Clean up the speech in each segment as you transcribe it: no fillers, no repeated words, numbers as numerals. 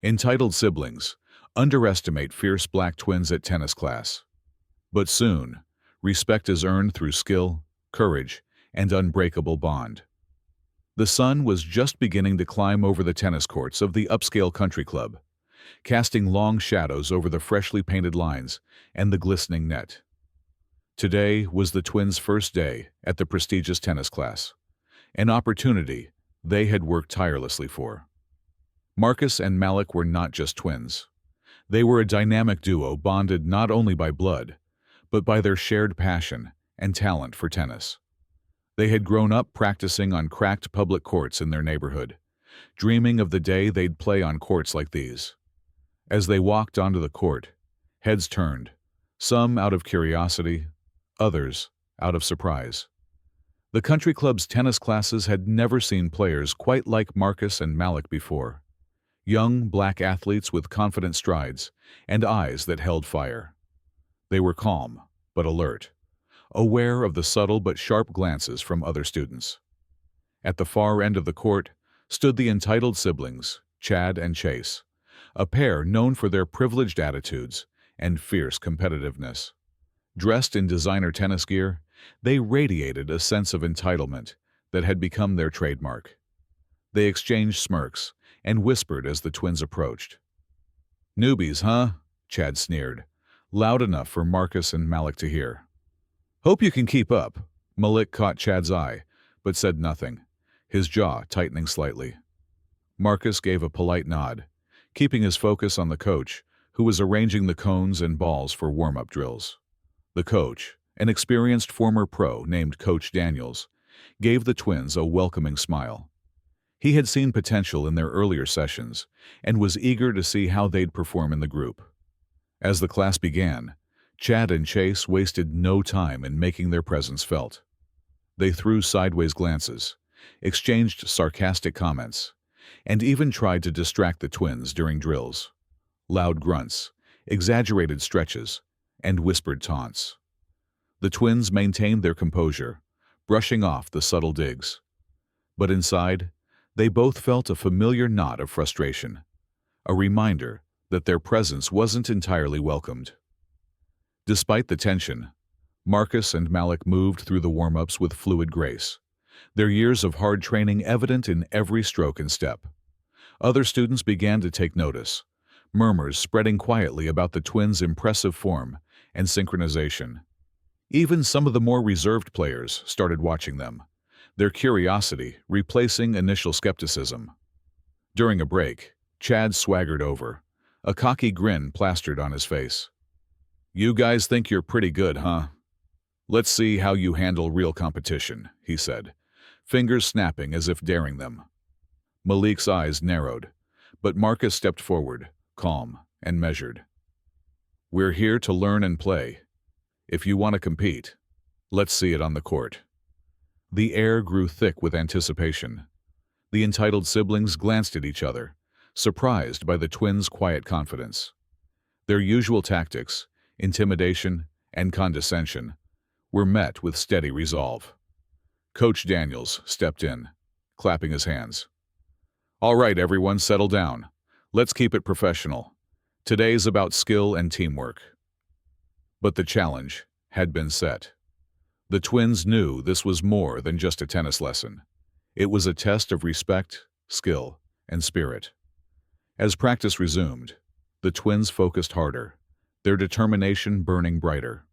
Entitled siblings underestimate fierce black twins at tennis class. But soon, respect is earned through skill, courage, and unbreakable bond. The sun was just beginning to climb over the tennis courts of the upscale country club, casting long shadows over the freshly painted lines and the glistening net. Today was the twins' first day at the prestigious tennis class, an opportunity they had worked tirelessly for. Marcus and Malik were not just twins. They were a dynamic duo bonded not only by blood, but by their shared passion and talent for tennis. They had grown up practicing on cracked public courts in their neighborhood, dreaming of the day they'd play on courts like these. As they walked onto the court, heads turned, some out of curiosity, others out of surprise. The country club's tennis classes had never seen players quite like Marcus and Malik before. Young black athletes with confident strides and eyes that held fire. They were calm but alert, aware of the subtle but sharp glances from other students. At the far end of the court stood the entitled siblings, Chad and Chase, a pair known for their privileged attitudes and fierce competitiveness. Dressed in designer tennis gear, they radiated a sense of entitlement that had become their trademark. They exchanged smirks and whispered as the twins approached. "Newbies, huh?" Chad sneered, loud enough for Marcus and Malik to hear. "Hope you can keep up." Malik caught Chad's eye, but said nothing, his jaw tightening slightly. Marcus gave a polite nod, keeping his focus on the coach, who was arranging the cones and balls for warm-up drills. The coach, an experienced former pro named Coach Daniels, gave the twins a welcoming smile. He had seen potential in their earlier sessions and was eager to see how they'd perform in the group. As the class began, Chad and Chase wasted no time in making their presence felt. They threw sideways glances, exchanged sarcastic comments, and even tried to distract the twins during drills. Loud grunts, exaggerated stretches, and whispered taunts. The twins maintained their composure, brushing off the subtle digs. But inside, they both felt a familiar knot of frustration, a reminder that their presence wasn't entirely welcomed. Despite the tension, Marcus and Malik moved through the warm-ups with fluid grace, their years of hard training evident in every stroke and step. Other students began to take notice, murmurs spreading quietly about the twins' impressive form and synchronization. Even some of the more reserved players started watching them, their curiosity replacing initial skepticism. During a break, Chad swaggered over, a cocky grin plastered on his face. "You guys think you're pretty good, huh? Let's see how you handle real competition," he said, fingers snapping as if daring them. Malik's eyes narrowed, but Marcus stepped forward, calm and measured. "We're here to learn and play. If you want to compete, let's see it on the court." The air grew thick with anticipation. The entitled siblings glanced at each other, surprised by the twins' quiet confidence. Their usual tactics, intimidation and condescension, were met with steady resolve. Coach Daniels stepped in, clapping his hands. "All right, everyone, settle down. Let's keep it professional. Today's about skill and teamwork." But the challenge had been set. The twins knew this was more than just a tennis lesson. It was a test of respect, skill, and spirit. As practice resumed, the twins focused harder, their determination burning brighter.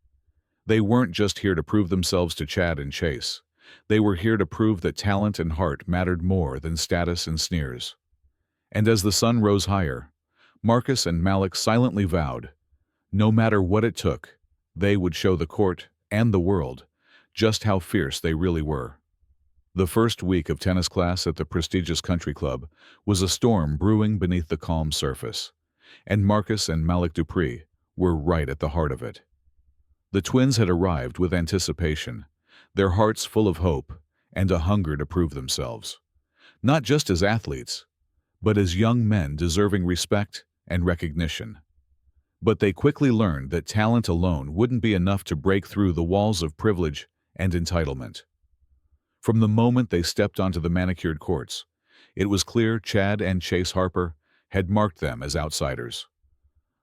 They weren't just here to prove themselves to Chad and Chase. They were here to prove that talent and heart mattered more than status and sneers. And as the sun rose higher, Marcus and Malik silently vowed, no matter what it took, they would show the court and the world just how fierce they really were. The first week of tennis class at the prestigious country club was a storm brewing beneath the calm surface, and Marcus and Malik Dupree were right at the heart of it. The twins had arrived with anticipation, their hearts full of hope and a hunger to prove themselves, not just as athletes, but as young men deserving respect and recognition. But they quickly learned that talent alone wouldn't be enough to break through the walls of privilege and entitlement. From the moment they stepped onto the manicured courts, it was clear Chad and Chase Harper had marked them as outsiders.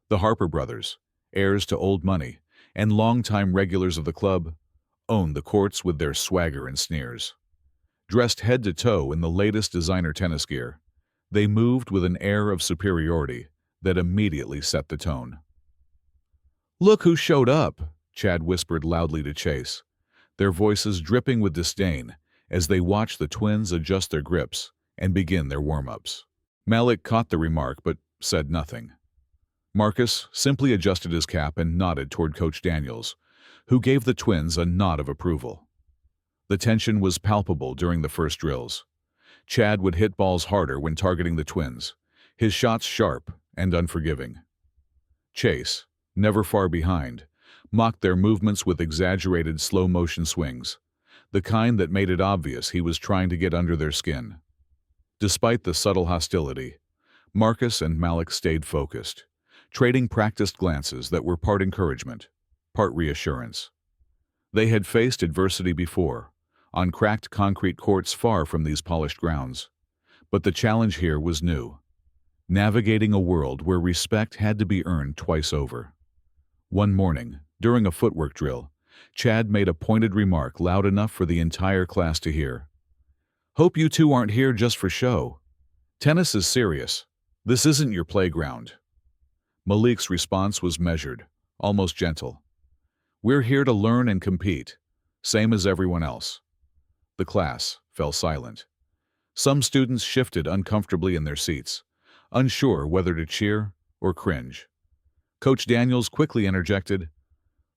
The Harper brothers, heirs to old money and longtime regulars of the club, owned the courts with their swagger and sneers. Dressed head to toe in the latest designer tennis gear, they moved with an air of superiority that immediately set the tone. "Look who showed up," Chad whispered loudly to Chase, their voices dripping with disdain as they watched the twins adjust their grips and begin their warm-ups. Malik caught the remark but said nothing. Marcus simply adjusted his cap and nodded toward Coach Daniels, who gave the twins a nod of approval. The tension was palpable during the first drills. Chad would hit balls harder when targeting the twins, his shots sharp and unforgiving. Chase, never far behind, mocked their movements with exaggerated slow-motion swings, the kind that made it obvious he was trying to get under their skin. Despite the subtle hostility, Marcus and Malik stayed focused, trading practiced glances that were part encouragement, part reassurance. They had faced adversity before, on cracked concrete courts far from these polished grounds, but the challenge here was new, navigating a world where respect had to be earned twice over. One morning, during a footwork drill, Chad made a pointed remark loud enough for the entire class to hear. "Hope you two aren't here just for show. Tennis is serious. This isn't your playground." Malik's response was measured, almost gentle. "We're here to learn and compete, same as everyone else." The class fell silent. Some students shifted uncomfortably in their seats, unsure whether to cheer or cringe. Coach Daniels quickly interjected,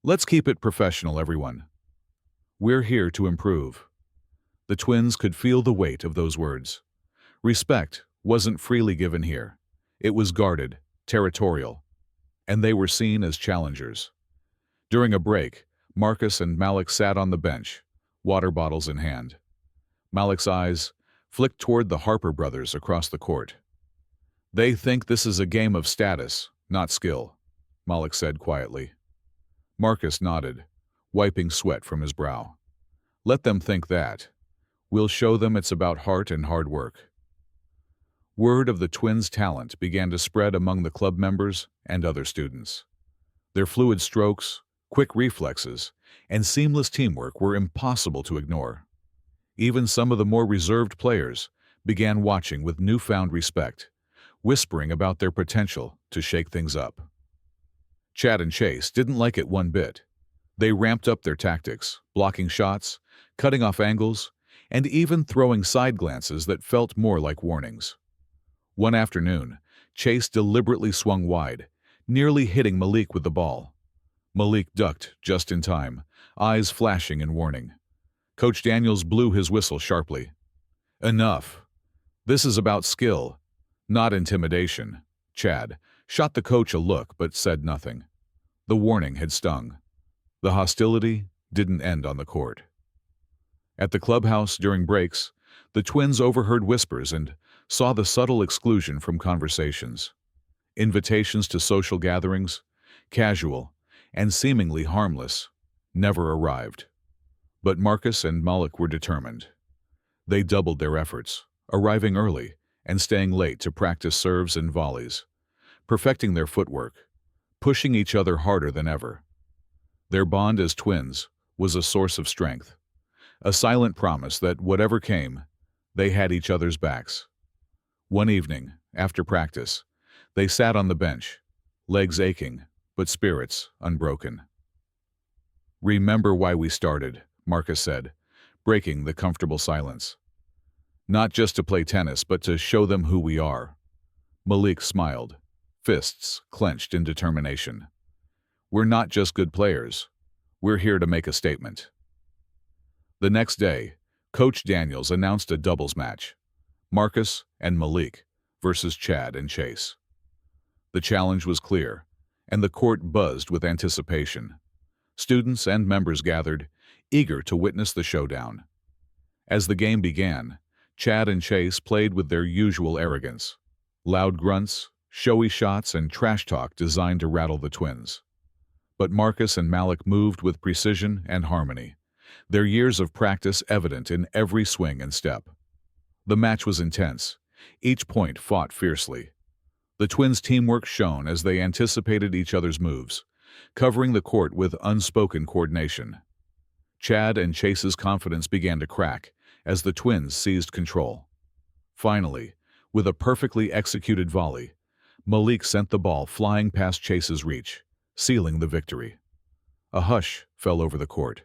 "Let's keep it professional, everyone. We're here to improve." The twins could feel the weight of those words. Respect wasn't freely given here. It was guarded, territorial, and they were seen as challengers. During a break, Marcus and Malik sat on the bench, water bottles in hand. Malik's eyes flicked toward the Harper brothers across the court. "They think this is a game of status, not skill," Malik said quietly. Marcus nodded, wiping sweat from his brow. "Let them think that. We'll show them it's about heart and hard work." Word of the twins' talent began to spread among the club members and other students. Their fluid strokes, quick reflexes, and seamless teamwork were impossible to ignore. Even some of the more reserved players began watching with newfound respect, whispering about their potential to shake things up. Chad and Chase didn't like it one bit. They ramped up their tactics, blocking shots, cutting off angles, and even throwing side glances that felt more like warnings. One afternoon, Chase deliberately swung wide, nearly hitting Malik with the ball. Malik ducked just in time, eyes flashing in warning. Coach Daniels blew his whistle sharply. "Enough. This is about skill, not intimidation." Chad shot the coach a look but said nothing. The warning had stung. The hostility didn't end on the court. At the clubhouse during breaks, the twins overheard whispers and saw the subtle exclusion from conversations. Invitations to social gatherings, casual and seemingly harmless, never arrived. But Marcus and Malik were determined. They doubled their efforts, arriving early and staying late to practice serves and volleys, perfecting their footwork, pushing each other harder than ever. Their bond as twins was a source of strength, a silent promise that whatever came, they had each other's backs. One evening, after practice, they sat on the bench, legs aching, but spirits unbroken. "Remember why we started," Marcus said, breaking the comfortable silence. "Not just to play tennis, but to show them who we are." Malik smiled, fists clenched in determination. "We're not just good players. We're here to make a statement." The next day, Coach Daniels announced a doubles match, Marcus and Malik versus Chad and Chase. The challenge was clear, and the court buzzed with anticipation. Students and members gathered, eager to witness the showdown. As the game began, Chad and Chase played with their usual arrogance, loud grunts, showy shots, and trash talk designed to rattle the twins. But Marcus and Malik moved with precision and harmony, their years of practice evident in every swing and step. The match was intense, each point fought fiercely. The twins' teamwork shone as they anticipated each other's moves, covering the court with unspoken coordination. Chad and Chase's confidence began to crack as the twins seized control. Finally, with a perfectly executed volley, Malik sent the ball flying past Chase's reach, sealing the victory. A hush fell over the court,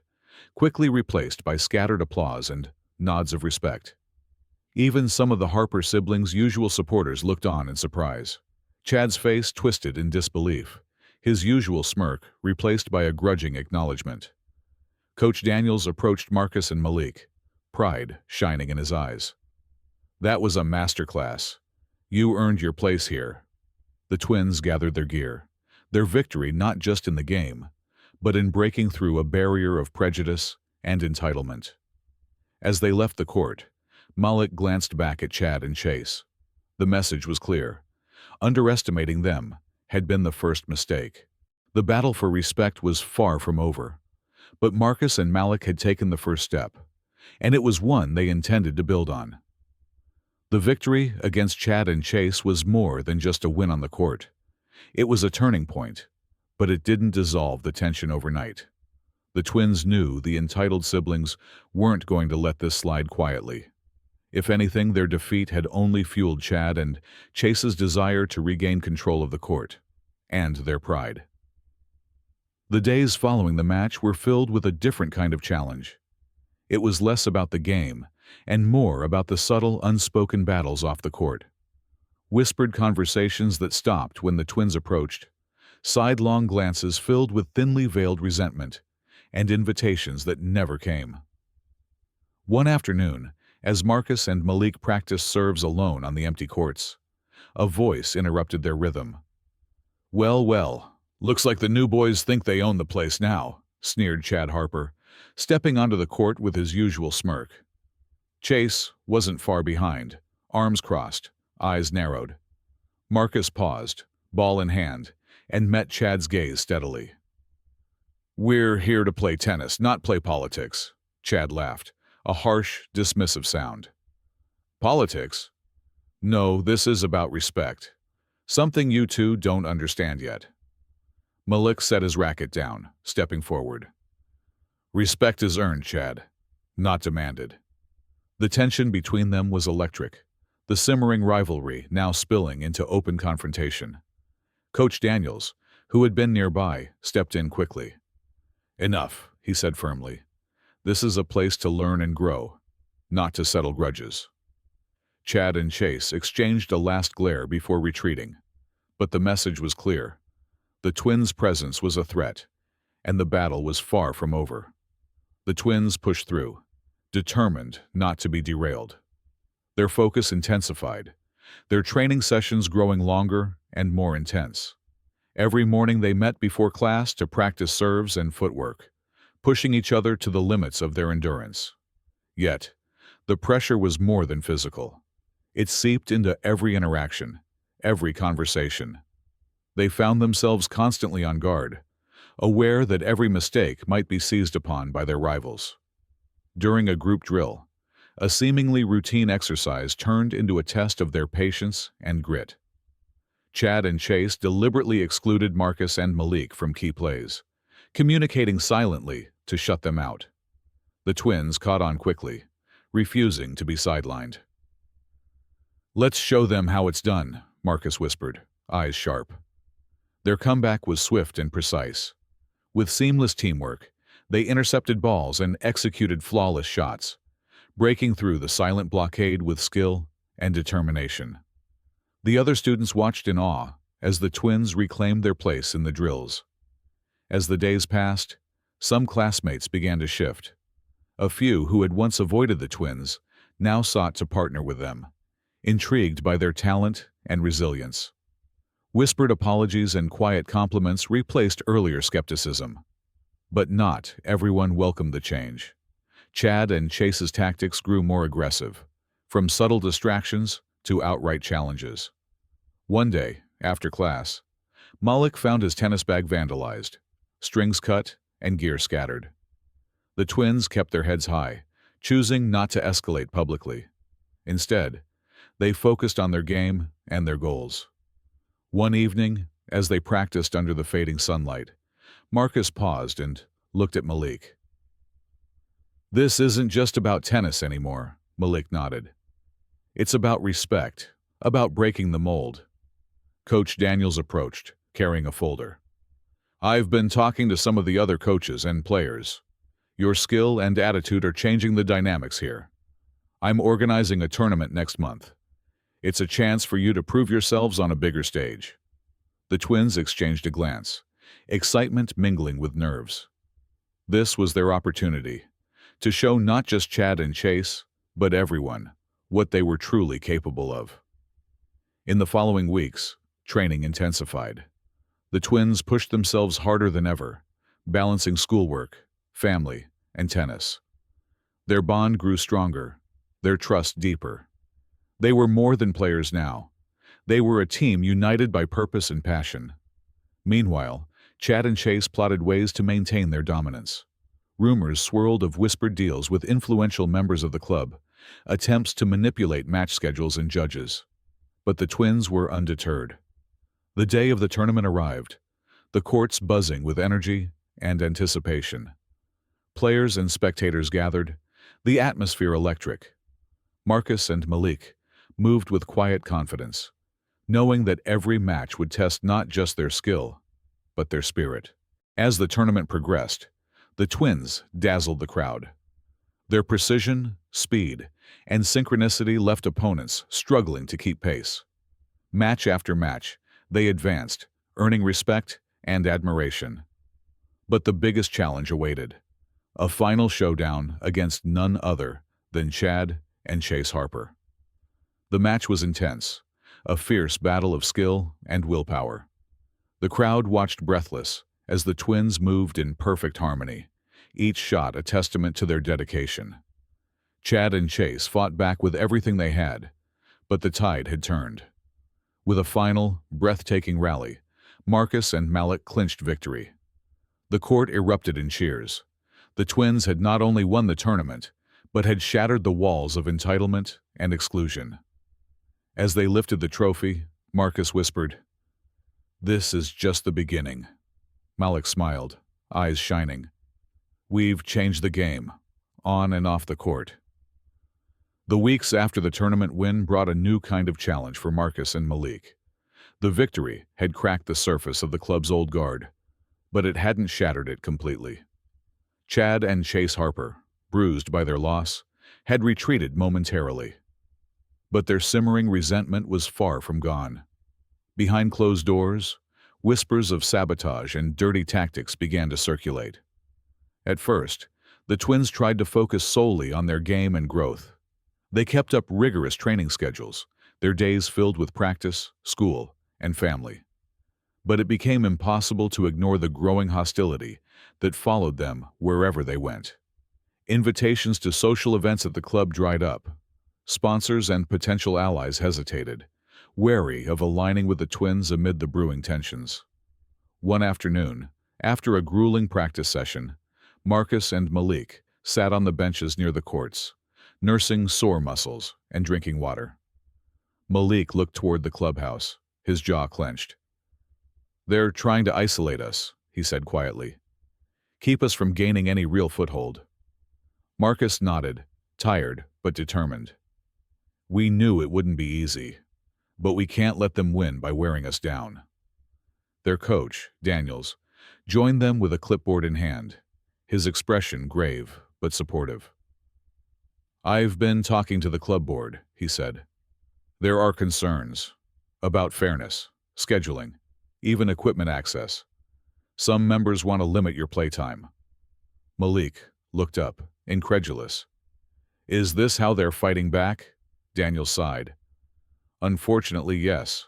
quickly replaced by scattered applause and nods of respect. Even some of the Harper siblings' usual supporters looked on in surprise. Chad's face twisted in disbelief, his usual smirk replaced by a grudging acknowledgement. Coach Daniels approached Marcus and Malik, pride shining in his eyes. "That was a masterclass. You earned your place here." The twins gathered their gear, their victory not just in the game, but in breaking through a barrier of prejudice and entitlement. As they left the court, Malik glanced back at Chad and Chase. The message was clear. Underestimating them had been the first mistake. The battle for respect was far from over, but Marcus and Malik had taken the first step, and it was one they intended to build on. The victory against Chad and Chase was more than just a win on the court. It was a turning point, but it didn't dissolve the tension overnight. The twins knew the entitled siblings weren't going to let this slide quietly. If anything, their defeat had only fueled Chad and Chase's desire to regain control of the court, and their pride. The days following the match were filled with a different kind of challenge. It was less about the game, and more about the subtle, unspoken battles off the court. Whispered conversations that stopped when the twins approached, sidelong glances filled with thinly veiled resentment, and invitations that never came. One afternoon, as Marcus and Malik practiced serves alone on the empty courts, a voice interrupted their rhythm. "Well, well, looks like the new boys think they own the place now," sneered Chad Harper, stepping onto the court with his usual smirk. Chase wasn't far behind, arms crossed, eyes narrowed. Marcus paused, ball in hand, and met Chad's gaze steadily. "We're here to play tennis, not play politics," Chad laughed, a harsh, dismissive sound. "Politics? No, this is about respect. Something you two don't understand yet." Malik set his racket down, stepping forward. "Respect is earned, Chad, not demanded." The tension between them was electric, the simmering rivalry now spilling into open confrontation. Coach Daniels, who had been nearby, stepped in quickly. "Enough," he said firmly. "This is a place to learn and grow, not to settle grudges." Chad and Chase exchanged a last glare before retreating, but the message was clear. The twins' presence was a threat, and the battle was far from over. The twins pushed through, determined not to be derailed. Their focus intensified, their training sessions growing longer and more intense. Every morning they met before class to practice serves and footwork, pushing each other to the limits of their endurance. Yet, the pressure was more than physical. It seeped into every interaction, every conversation. They found themselves constantly on guard, aware that every mistake might be seized upon by their rivals. During a group drill, a seemingly routine exercise turned into a test of their patience and grit. Chad and Chase deliberately excluded Marcus and Malik from key plays, communicating silently to shut them out. The twins caught on quickly, refusing to be sidelined. "Let's show them how it's done," Marcus whispered, eyes sharp. Their comeback was swift and precise. With seamless teamwork, they intercepted balls and executed flawless shots, breaking through the silent blockade with skill and determination. The other students watched in awe as the twins reclaimed their place in the drills. As the days passed, some classmates began to shift. A few who had once avoided the twins now sought to partner with them, intrigued by their talent and resilience. Whispered apologies and quiet compliments replaced earlier skepticism. But not everyone welcomed the change. Chad and Chase's tactics grew more aggressive, from subtle distractions to outright challenges. One day, after class, Malik found his tennis bag vandalized, strings cut, and gear scattered. The twins kept their heads high, choosing not to escalate publicly. Instead, they focused on their game and their goals. One evening, as they practiced under the fading sunlight, Marcus paused and looked at Malik. "This isn't just about tennis anymore," Malik nodded. "It's about respect, about breaking the mold." Coach Daniels approached, carrying a folder. "I've been talking to some of the other coaches and players. Your skill and attitude are changing the dynamics here. I'm organizing a tournament next month. It's a chance for you to prove yourselves on a bigger stage." The twins exchanged a glance, excitement mingling with nerves. This was their opportunity to show not just Chad and Chase, but everyone, what they were truly capable of. In the following weeks, training intensified. The twins pushed themselves harder than ever, balancing schoolwork, family, and tennis. Their bond grew stronger, their trust deeper. They were more than players now. They were a team united by purpose and passion. Meanwhile, Chad and Chase plotted ways to maintain their dominance. Rumors swirled of whispered deals with influential members of the club, attempts to manipulate match schedules and judges. But the twins were undeterred. The day of the tournament arrived, the courts buzzing with energy and anticipation. Players and spectators gathered, the atmosphere electric. Marcus and Malik moved with quiet confidence, knowing that every match would test not just their skill, but their spirit. As the tournament progressed, the twins dazzled the crowd. Their precision, speed, and synchronicity left opponents struggling to keep pace. Match after match, they advanced, earning respect and admiration. But the biggest challenge awaited: a final showdown against none other than Chad and Chase Harper. The match was intense, a fierce battle of skill and willpower. The crowd watched breathless as the twins moved in perfect harmony, each shot a testament to their dedication. Chad and Chase fought back with everything they had, but the tide had turned. With a final, breathtaking rally, Marcus and Malik clinched victory. The court erupted in cheers. The twins had not only won the tournament, but had shattered the walls of entitlement and exclusion. As they lifted the trophy, Marcus whispered, "This is just the beginning." Malik smiled, eyes shining. "We've changed the game, on and off the court." The weeks after the tournament win brought a new kind of challenge for Marcus and Malik. The victory had cracked the surface of the club's old guard, but it hadn't shattered it completely. Chad and Chase Harper, bruised by their loss, had retreated momentarily. But their simmering resentment was far from gone. Behind closed doors, whispers of sabotage and dirty tactics began to circulate. At first, the twins tried to focus solely on their game and growth. They kept up rigorous training schedules, their days filled with practice, school, and family. But it became impossible to ignore the growing hostility that followed them wherever they went. Invitations to social events at the club dried up. Sponsors and potential allies hesitated, wary of aligning with the twins amid the brewing tensions. One afternoon, after a grueling practice session, Marcus and Malik sat on the benches near the courts, nursing sore muscles and drinking water. Malik looked toward the clubhouse, his jaw clenched. "They're trying to isolate us," he said quietly. "Keep us from gaining any real foothold." Marcus nodded, tired but determined. "We knew it wouldn't be easy, but we can't let them win by wearing us down." Their coach, Daniels, joined them with a clipboard in hand, his expression grave but supportive. "I've been talking to the club board," he said. "There are concerns about fairness, scheduling, even equipment access. Some members want to limit your playtime." Malik looked up, incredulous. "Is this how they're fighting back?" Daniel sighed. "Unfortunately, yes.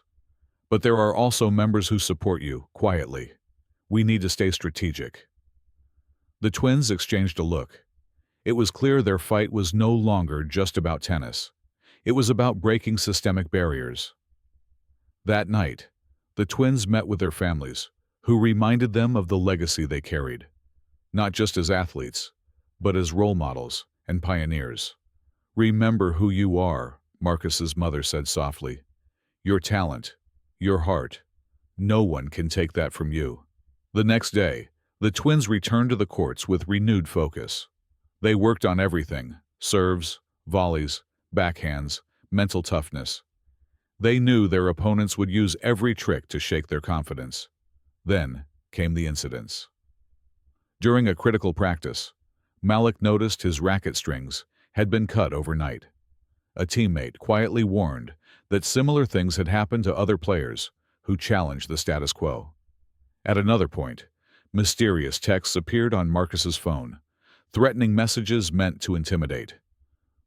But there are also members who support you, quietly. We need to stay strategic." The twins exchanged a look. It was clear their fight was no longer just about tennis. It was about breaking systemic barriers. That night, the twins met with their families, who reminded them of the legacy they carried, not just as athletes, but as role models and pioneers. "Remember who you are," Marcus's mother said softly. "Your talent, your heart, No one can take that from you. The next day, the twins returned to the courts with renewed focus. They worked on everything: serves, volleys, backhands, mental toughness. They knew their opponents would use every trick to shake their confidence. Then came the incidents. During a critical practice, Malik noticed his racket strings had been cut overnight. A teammate quietly warned that similar things had happened to other players who challenged the status quo. At another point, mysterious texts appeared on Marcus's phone, threatening messages meant to intimidate.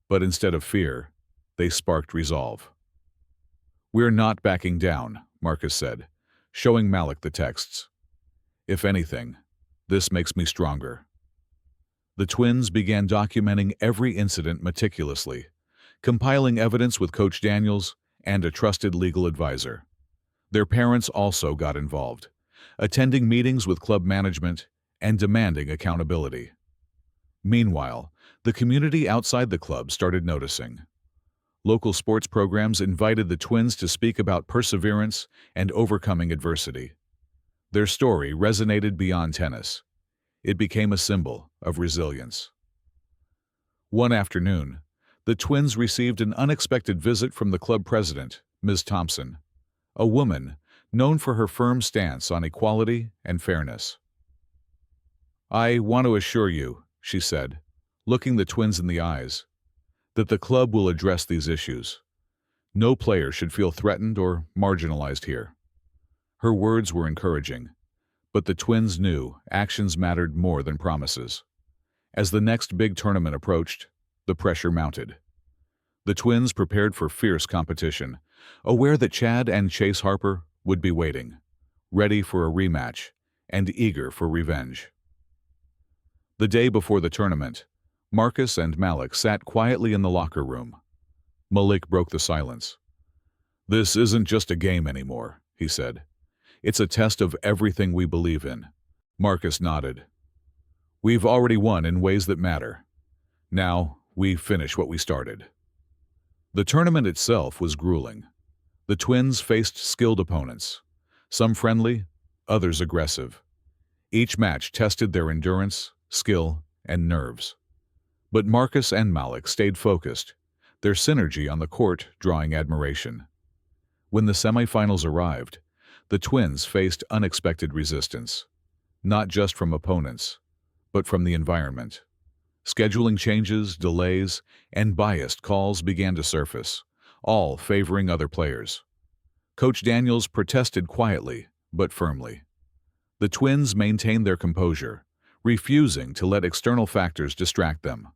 But instead of fear, they sparked resolve. "We're not backing down," Marcus said, showing Malik the texts. "If anything, this makes me stronger." The twins began documenting every incident meticulously, compiling evidence with Coach Daniels and a trusted legal advisor. Their parents also got involved, attending meetings with club management and demanding accountability. Meanwhile, the community outside the club started noticing. Local sports programs invited the twins to speak about perseverance and overcoming adversity. Their story resonated beyond tennis. It became a symbol of resilience. One afternoon, the twins received an unexpected visit from the club president, Ms. Thompson, a woman known for her firm stance on equality and fairness. "I want to assure you," she said, looking the twins in the eyes, "that the club will address these issues. No player should feel threatened or marginalized here." Her words were encouraging, but the twins knew actions mattered more than promises. As the next big tournament approached, the pressure mounted. The twins prepared for fierce competition, aware that Chad and Chase Harper would be waiting, ready for a rematch and eager for revenge. The day before the tournament, Marcus and Malik sat quietly in the locker room. Malik broke the silence. "This isn't just a game anymore," he said. "It's a test of everything we believe in." Marcus nodded. "We've already won in ways that matter. Now, we finish what we started." The tournament itself was grueling. The twins faced skilled opponents, some friendly, others aggressive. Each match tested their endurance, skill, and nerves. But Marcus and Malik stayed focused, their synergy on the court drawing admiration. When the semifinals arrived, the twins faced unexpected resistance, not just from opponents, but from the environment. Scheduling changes, delays, and biased calls began to surface, all favoring other players. Coach Daniels protested quietly, but firmly. The twins maintained their composure, refusing to let external factors distract them.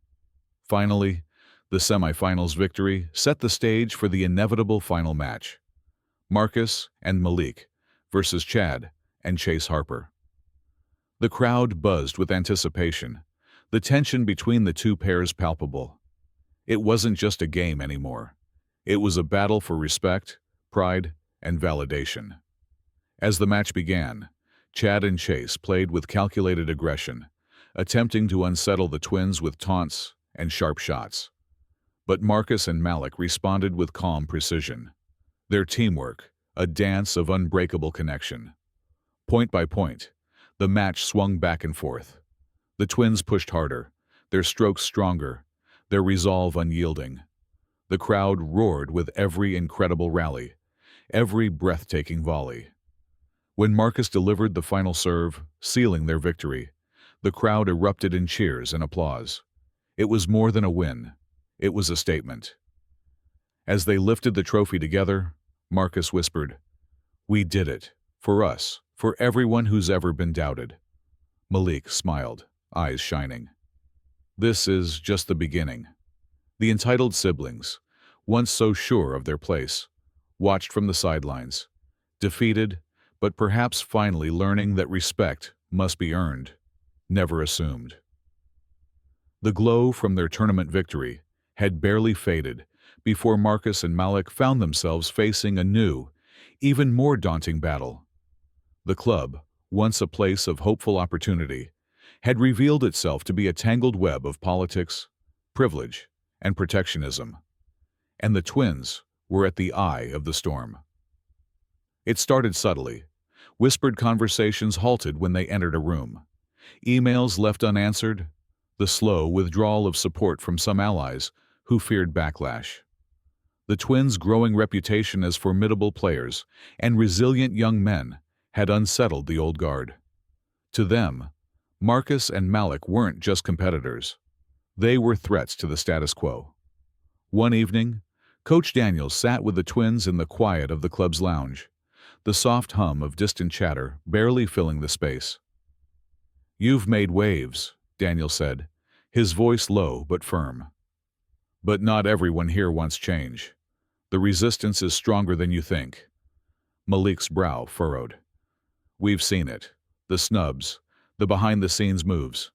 Finally, the semifinals victory set the stage for the inevitable final match: Marcus and Malik versus Chad and Chase Harper. The crowd buzzed with anticipation, the tension between the two pairs palpable. It wasn't just a game anymore. It was a battle for respect, pride, and validation. As the match began, Chad and Chase played with calculated aggression, attempting to unsettle the twins with taunts and sharp shots. But Marcus and Malik responded with calm precision. Their teamwork, a dance of unbreakable connection. Point by point, the match swung back and forth. The twins pushed harder, their strokes stronger, their resolve unyielding. The crowd roared with every incredible rally, every breathtaking volley. When Marcus delivered the final serve, sealing their victory, the crowd erupted in cheers and applause. It was more than a win. It was a statement. As they lifted the trophy together, Marcus whispered, "We did it. For us. For everyone who's ever been doubted." Malik smiled, eyes shining. "This is just the beginning." The entitled siblings, once so sure of their place, watched from the sidelines, defeated, but perhaps finally learning that respect must be earned, never assumed. The glow from their tournament victory had barely faded before Marcus and Malik found themselves facing a new, even more daunting battle. The club, once a place of hopeful opportunity, had revealed itself to be a tangled web of politics, privilege, and protectionism. And the twins were at the eye of the storm. It started subtly, Whispered conversations halted when they entered a room. Emails left unanswered, the slow withdrawal of support from some allies who feared backlash. The twins' growing reputation as formidable players and resilient young men had unsettled the old guard. To them, Marcus and Malik weren't just competitors. They were threats to the status quo. One evening, Coach Daniels sat with the twins in the quiet of the club's lounge, the soft hum of distant chatter barely filling the space. "You've made waves," Daniel said, his voice low but firm. "But not everyone here wants change. The resistance is stronger than you think." Malik's brow furrowed. "We've seen it. The snubs, the behind-the-scenes moves.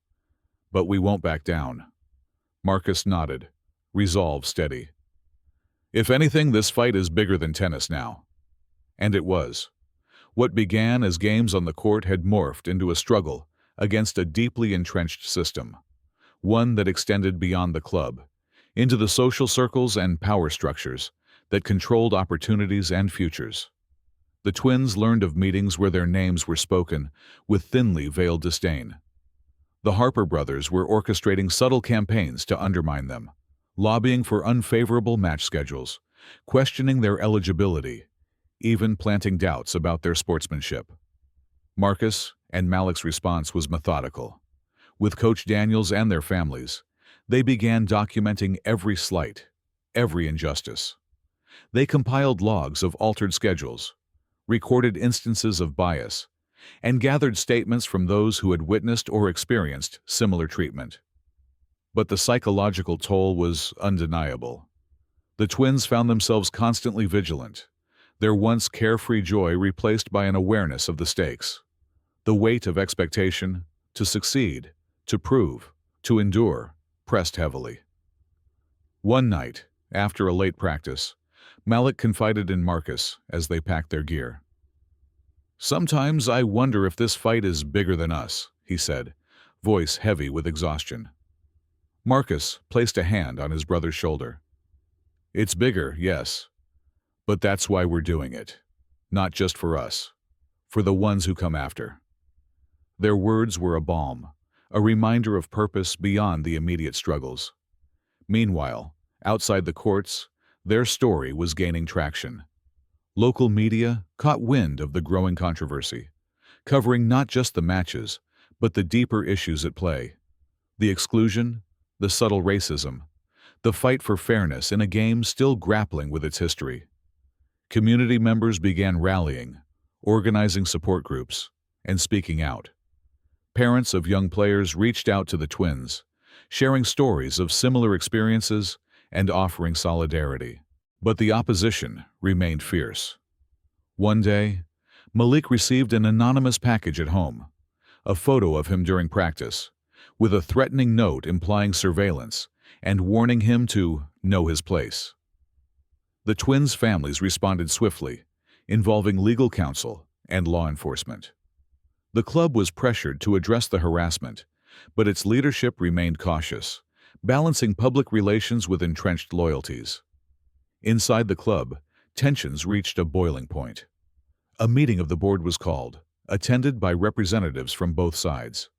But we won't back down." Marcus nodded, resolve steady. "If anything, this fight is bigger than tennis now." And it was. What began as games on the court had morphed into a struggle against a deeply entrenched system, one that extended beyond the club, into the social circles and power structures that controlled opportunities and futures. The twins learned of meetings where their names were spoken with thinly veiled disdain. The Harper brothers were orchestrating subtle campaigns to undermine them, lobbying for unfavorable match schedules, questioning their eligibility, even planting doubts about their sportsmanship. Marcus and Malik's response was methodical. With Coach Daniels and their families, they began documenting every slight, every injustice. They compiled logs of altered schedules, recorded instances of bias, and gathered statements from those who had witnessed or experienced similar treatment. But the psychological toll was undeniable. The twins found themselves constantly vigilant, their once carefree joy replaced by an awareness of the stakes. The weight of expectation, to succeed, to prove, to endure, pressed heavily. One night, after a late practice, Malik confided in Marcus as they packed their gear. "Sometimes I wonder if this fight is bigger than us," he said, voice heavy with exhaustion. Marcus placed a hand on his brother's shoulder. "It's bigger, yes. But that's why we're doing it. Not just for us. For the ones who come after." Their words were a balm, a reminder of purpose beyond the immediate struggles. Meanwhile, outside the courts, their story was gaining traction. Local media caught wind of the growing controversy, covering not just the matches, but the deeper issues at play. The exclusion, the subtle racism, the fight for fairness in a game still grappling with its history. Community members began rallying, organizing support groups, and speaking out. Parents of young players reached out to the twins, sharing stories of similar experiences and offering solidarity. But the opposition remained fierce. One day, Malik received an anonymous package at home, a photo of him during practice, with a threatening note implying surveillance and warning him to know his place. The twins' families responded swiftly, involving legal counsel and law enforcement. The club was pressured to address the harassment, but its leadership remained cautious, balancing public relations with entrenched loyalties. Inside the club, tensions reached a boiling point. A meeting of the board was called, attended by representatives from both sides.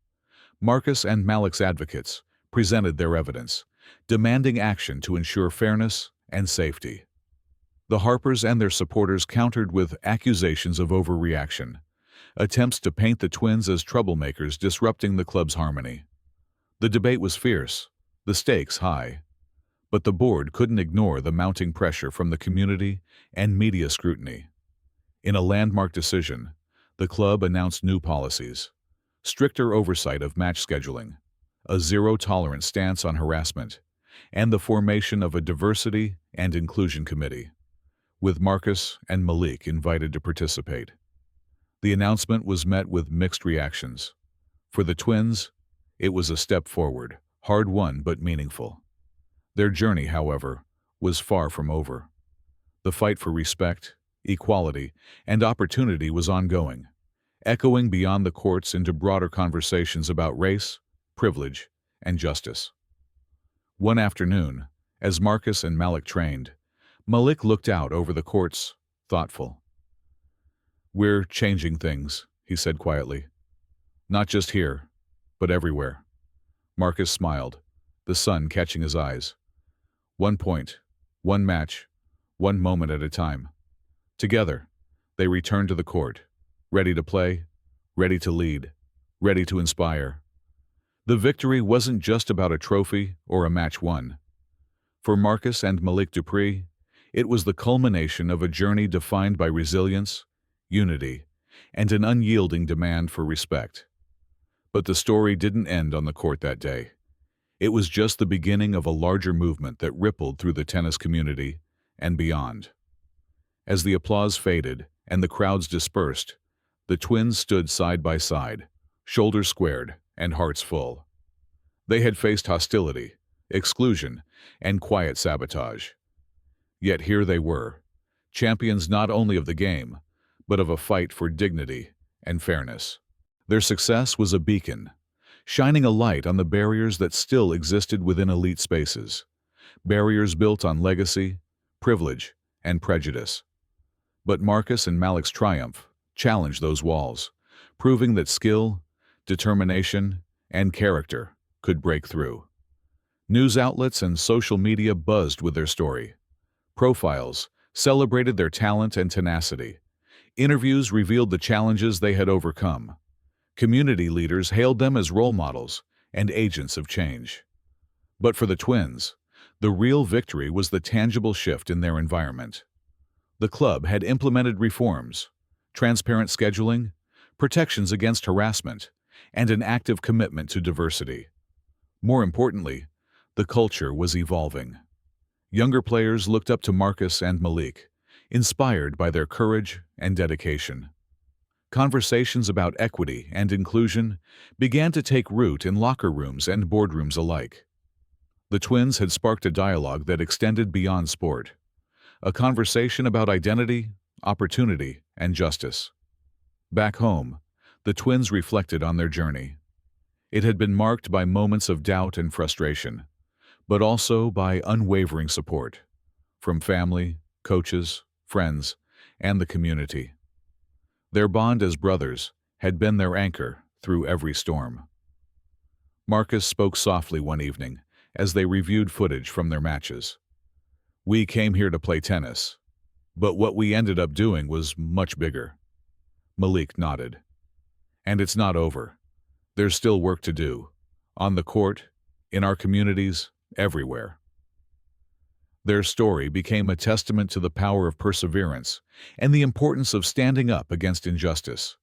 Marcus and Malik's advocates presented their evidence, demanding action to ensure fairness and safety. The Harpers and their supporters countered with accusations of overreaction, attempts to paint the twins as troublemakers disrupting the club's harmony. The debate was fierce, the stakes high, but the board couldn't ignore the mounting pressure from the community and media scrutiny. In a landmark decision, the club announced new policies: stricter oversight of match scheduling, a zero-tolerance stance on harassment, and the formation of a diversity and inclusion committee, with Marcus and Malik invited to participate. The announcement was met with mixed reactions. For the twins, it was a step forward, hard-won but meaningful. Their journey, however, was far from over. The fight for respect, equality, and opportunity was ongoing, echoing beyond the courts into broader conversations about race, privilege, and justice. One afternoon, as Marcus and Malik trained, Malik looked out over the courts, thoughtful. "We're changing things," he said quietly. "Not just here, but everywhere." Marcus smiled, the sun catching his eyes. One point, one match, one moment at a time. Together, they returned to the court, ready to play, ready to lead, ready to inspire. The victory wasn't just about a trophy or a match won. For Marcus and Malik Dupree, it was the culmination of a journey defined by resilience, unity, and an unyielding demand for respect. But the story didn't end on the court that day. It was just the beginning of a larger movement that rippled through the tennis community and beyond. As the applause faded and the crowds dispersed, the twins stood side by side, shoulders squared and hearts full. They had faced hostility, exclusion, and quiet sabotage. Yet here they were, champions not only of the game, but of a fight for dignity and fairness. Their success was a beacon, shining a light on the barriers that still existed within elite spaces, barriers built on legacy, privilege, and prejudice. But Marcus and Malik's triumph challenged those walls, proving that skill, determination, and character could break through. News outlets and social media buzzed with their story. Profiles celebrated their talent and tenacity. Interviews revealed the challenges they had overcome. Community leaders hailed them as role models and agents of change. But for the twins, the real victory was the tangible shift in their environment. The club had implemented reforms, transparent scheduling, protections against harassment, and an active commitment to diversity. More importantly, the culture was evolving. Younger players looked up to Marcus and Malik, inspired by their courage and dedication. Conversations about equity and inclusion began to take root in locker rooms and boardrooms alike. The twins had sparked a dialogue that extended beyond sport, a conversation about identity, opportunity, and justice. Back home, the twins reflected on their journey. It had been marked by moments of doubt and frustration, but also by unwavering support from family, coaches, friends, and the community. Their bond as brothers had been their anchor through every storm. Marcus spoke softly one evening as they reviewed footage from their matches. "We came here to play tennis, but what we ended up doing was much bigger." Malik nodded. "And it's not over. There's still work to do, on the court, in our communities, everywhere." Their story became a testament to the power of perseverance and the importance of standing up against injustice,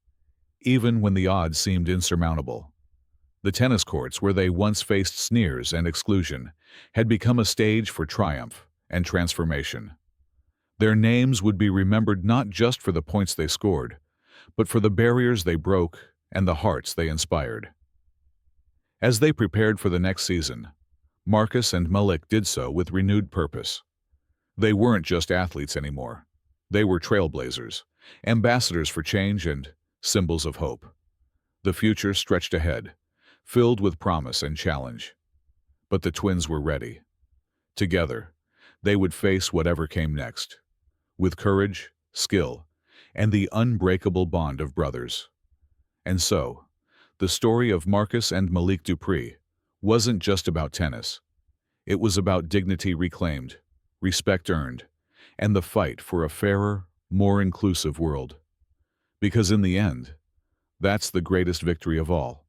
even when the odds seemed insurmountable. The tennis courts, where they once faced sneers and exclusion, had become a stage for triumph and transformation. Their names would be remembered not just for the points they scored, but for the barriers they broke and the hearts they inspired. As they prepared for the next season, Marcus and Malik did so with renewed purpose. They weren't just athletes anymore. They were trailblazers, ambassadors for change and symbols of hope. The future stretched ahead, filled with promise and challenge. But the twins were ready. Together, they would face whatever came next, with courage, skill, and the unbreakable bond of brothers. And so, the story of Marcus and Malik Dupree wasn't just about tennis. It was about dignity reclaimed, respect earned, and the fight for a fairer, more inclusive world. Because in the end, that's the greatest victory of all.